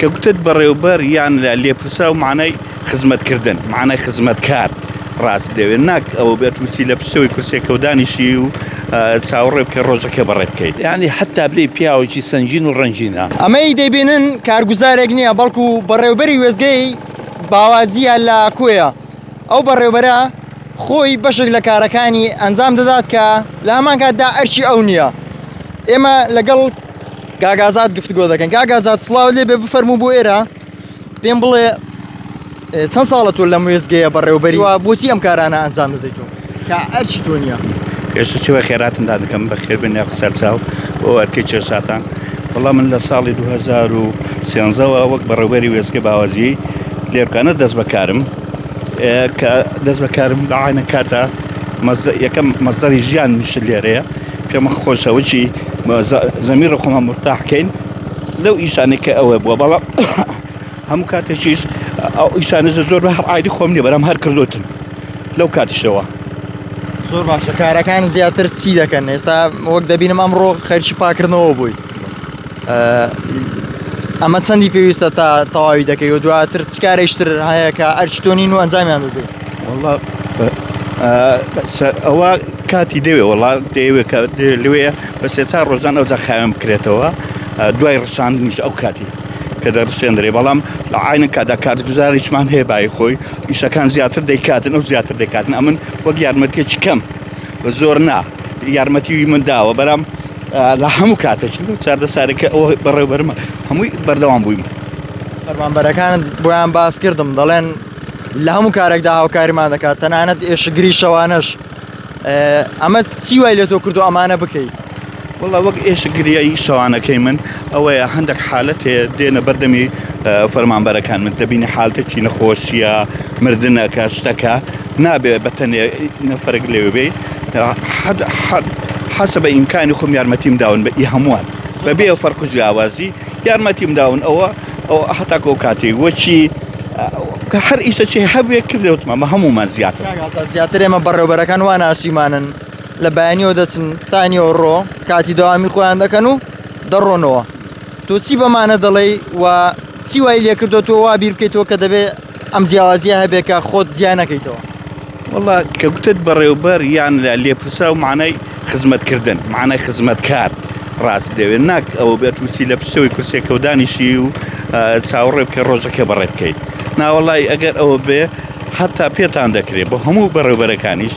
كوتت بريوبر يعني اللي برساو معناي خدمة كردن معناي خدمة كار راس ديناك او بيتوسي لبسوي كرسي كوداني شيو تصاور كروجا كبرت كي يعني حتى بري بياو جي سنجين ورنجينا اما يدي بينن كارگوزارێک نییە بەڵکو بەڕێوەبەری وێزگەی باوازیە لە کوێیە ئەو بەڕێوەبەرە خۆی بەشێک لە کارەکانی ئەنجام دەدات کە لە هەمان کاتدا ئەرچی ئەو نییە. ئێمە لەگەڵ گاگازات گفتگۆ دەکەن. گاگازات سڵاو لێ بێ بفەرموو بۆ ئێرە پێم بڵێ چەند ساڵە تۆ لەم وێزگەیە بەڕێوەبەری وە بۆچی ئەم کارانە ئەنجام دەدەیتەوە کە ئەرچی تۆ نییە؟ پێشتر چوە خێراتن دادەکەم بەخێر بن یاخ سەرچاو بۆ ئەرکەی چێساتان وەڵام من لە ساڵی 2013ەوە وەک بەڕێوەبەری وێزگەی باوازی لێبکانە دەست بەکارم کە دەست بەکارم لە عینە کاتە یەکەم مەزدەری ژیان نیشت لێرەیە پێمە خۆشەوەی زەمیرە خۆمە مرتاحکەین لەو ئیشانێک کە ئەوە بووە بەڵام هەموو کاتێکیش ئەو ئیشانە زۆر بە هەر ئایدی خۆم نییە بەرام هەر کردوتن لەو کاتیشەوە. زۆر باشە کارەکان زیاتر چی دەکەن؟ ئێستا وەک دەبینم ئەمڕۆ خەرچی پاکردنەوە بووی ئەمە چەندی پێویستە تا تەواوی دەکەی و دواتر چ کارێکتر هەیە کە ئەرچی تۆ نین و ئەنجامیان دەدەیت؟ وەڵا ئەوە کاتی دەوێ وەڵا دەیەوێت کە لەوەیە بە سێ چار ڕۆژان ئەوجا خاوێن بکرێتەوە دوای ڕشاندنیش ئەو کاتی کە دەڕشێندرێ بەڵام لە عینە کادا کارگوزاریشمان هەیە بای خۆی ئیشەکان زیاتر دەیکاتن ئەو زیاتر دەکاتن ئەمن وەک یارمەتێکی کەم زۆر نا یارمەتیوی من داوە بەرام لە هەموو کاتێکی چاردە سارێکە ئەوە بەڕێوەبەرمە هەمووی بەردەوام بووین. فەرمانبەرەکانت بۆیان باس کردم دەڵێن لە هەموو کارێکدا هاوکاریمان دەکات تەنانەت ئێشەگری شەوانەش ئەمە چی وای لێ تۆ کردو ئەمانە بکەیت؟ وڵا وەک ئێشگریایی شەوانەکەی من ئەوەیە هەندێک حالەت هەیە دێنە بەردەمی فەرمانبەرەکان من دەبینی حالتێکی نەخۆشیە مردنەکە شتەکە نابێ بەتەنێ نەفرەک لێوێ بێ حەسە بە ئیمکانی خۆم یارمەتیم داون بە ئی هەمووان بەبێ ئەو فەرق و جیاوازی یارمەتیم داون ئەوە هەتاکە ئەو کاتێک وەچی کە هەر ئیشەکی هەبێ کردێتمە هەمومان زیاتر زیاتر ئێمە بەڕێوەبەرەکان وان ئاسیمانن لە بەیانیەوە دەچن تانیەوە ڕۆ کاتی داوامی خۆیان دەکەن و دەڕۆنەوە. تۆ چی بەمانە دەڵێ و چی وای لێ کردو تۆ وا بیر بکەیتەوە کە دەبێ ئەم جیاوازیە هەبێ کە خۆت زیان نەکەیتەوە؟ وڵا کە گوتت بەڕێوەبەر یان لێ پرسا و معنای خزمەتکردن معنای خزمەت کار ڕاست دەوێت ناک ئەوە بێت وچی لە پشتەوەی کورسێ کەودانیشی و چاوەڕێ بکە ڕۆژەکە بەڕێ بکەیت ناوەڵای ئەگەر ئەوە بێ حتا پێتان دەکرێت بۆ هەموو بەڕێوەبەرەکانیش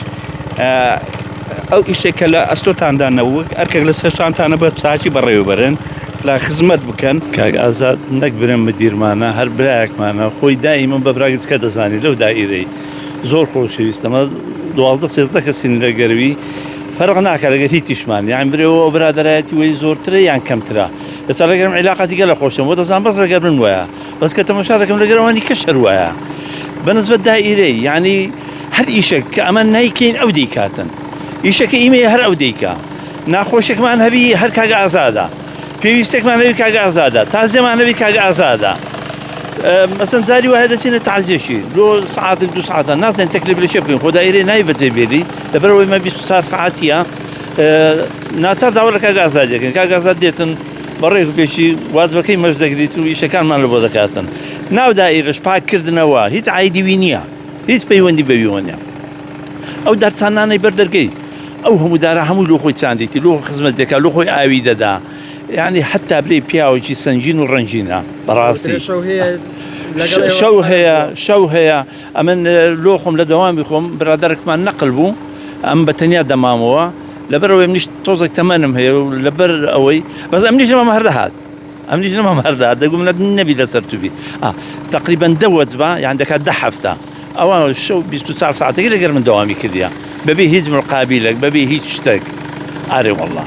ئەو ئیشێکە لە ئەستۆتاندانەوە ئەرکێک لە سەرشانتانە بە چاچی بەڕێوەبەرن لە خزمەت بکەن. کاک ئازاد نەک برم مدیرمانە هەر برایەکمانە خۆی دائیمە بە براگچکە دەزانی لەو دائیرەی زۆر خۆشەویستەمە 12 کەسین لە گەروی فەرق ناکە لەگەر هیچ تیشمان یان برەوە برادەرایەتی وەی زۆرترە یان کەمترە لەسەر لەگەرم عیلاقەتی گەلە خۆشم بۆ دەزان بەس لەگەر من وایە بەس کە تەماشا دەکەم لەگەرەوەنی کە شەر وایە بەنسبەت دائیرەی یعنی هەر ئیشێک کە ئەمە نایکەین ئەو دەیکاتن ئیشەکە ئیمەیە هەر ئەو دەیکا ناخۆشێکمان هەبی هەر کاگە ئازادە پێویستێکمان هەبی کاگە ئازادە تازیەمان هەبی کاگە ئازادە مەسەن جاری وایە دەچینە تازیەشی لۆ ساعتێک 2 ساعتە نازانین تەکلیف لە شێ بکەین خۆ دائیرەی ناوی بەجێبێری لەبەرەوەی مە 24 ساعتیە ناچار داوا لە کاگە ئازاد دەکەین کاگە ئازاد دێتن بەڕێک و پێشی وازبەکەی مەش دەگریت و ئیشەکانمان لە بۆ دەکاتن ناو دائیرەش پاکردنەوە هیچ عایدیوی نییە هیچ پەیوەندی بەویەوە نییە ئەو دەرچانانەی بەردەرگەی ئەو هەموو دارە هەموو لۆ خۆی چاندێتی لۆ خزمەت دەکات لۆ خۆی ئاوی دەدا یعنی حتا برێ پیاوێکی سنجین و ڕەنجینە بەڕاستی شەو هەیە ئەمن لۆ خۆم لە دەوامی خۆم برادەرێکمان نەقل بوو ئەم بە تەنیا دەمامەوە لەبەرەوەی منیش تۆزێک تەمەنم هەیە و لەبەر ئەوەی بەس ئەمنیش نەمە هەردەهات ئەمنیش نەمە هەردەهات دەگوم نەبی لەسەر توبی تقریبەن 10 وەجبە یان دەکات 10 هەفتە ئەوە شەو 24 ساعتێکی لەگەر من دەوامی کردیە بەبێ هیچ مقابلێک بەبێ هیچ شتێک ئارێ وەڵڵا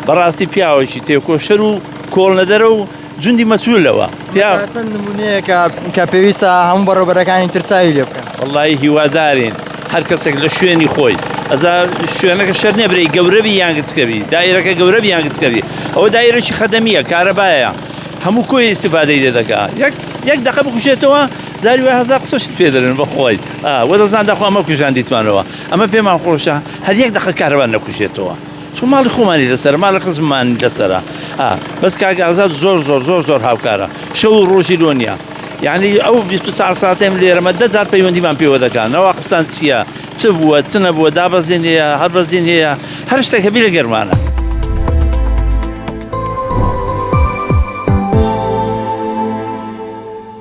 بەڕاستی پیاوێکی تێکۆشەر و کۆڵنەدەرە و جوندی مەسوولەوە چەند نمونەیە کە پێویستە هەموو بەڕێوەبەرەکانی ترساوی لێ بکەن. وەڵڵی هیوادارین هەر کەسێک لە شوێنی خۆی ئەزا شوێنەکە شەر نێبرێ گەورەبی یان گچکەبی دایرەکە گەورەبی یان گچکەبی ئەوە دایرەی خەدەمیە کارەبایە هەموو کۆی ئیستیفادەی لێ دەکات یەک دقە بکوشێتەوە زاری وای هەزار قسەشت پێ دەرن بەخۆی وە دەزان داخوا ئەمە کوژان دیتوانەوە ئەمە پێمان خۆشە هەر یەک دقە کارەبان نەکوشێتەوە تو ماڵی خۆمانی لەسەر ماڵی خزممان لەسەرە بەس کاگازات زۆر هاوکارە شەو و ڕۆژی لۆ نییە یعنی ئەو 24 ساعتێم لێرەمە 10,000 پەیوەندیمان پێوە دەکەن ئەو قستان چییە چ بووە چ نەبووە دابەزین هەیە هەر بەزین هەیە هەر شتێک هەبی لە گەرمانە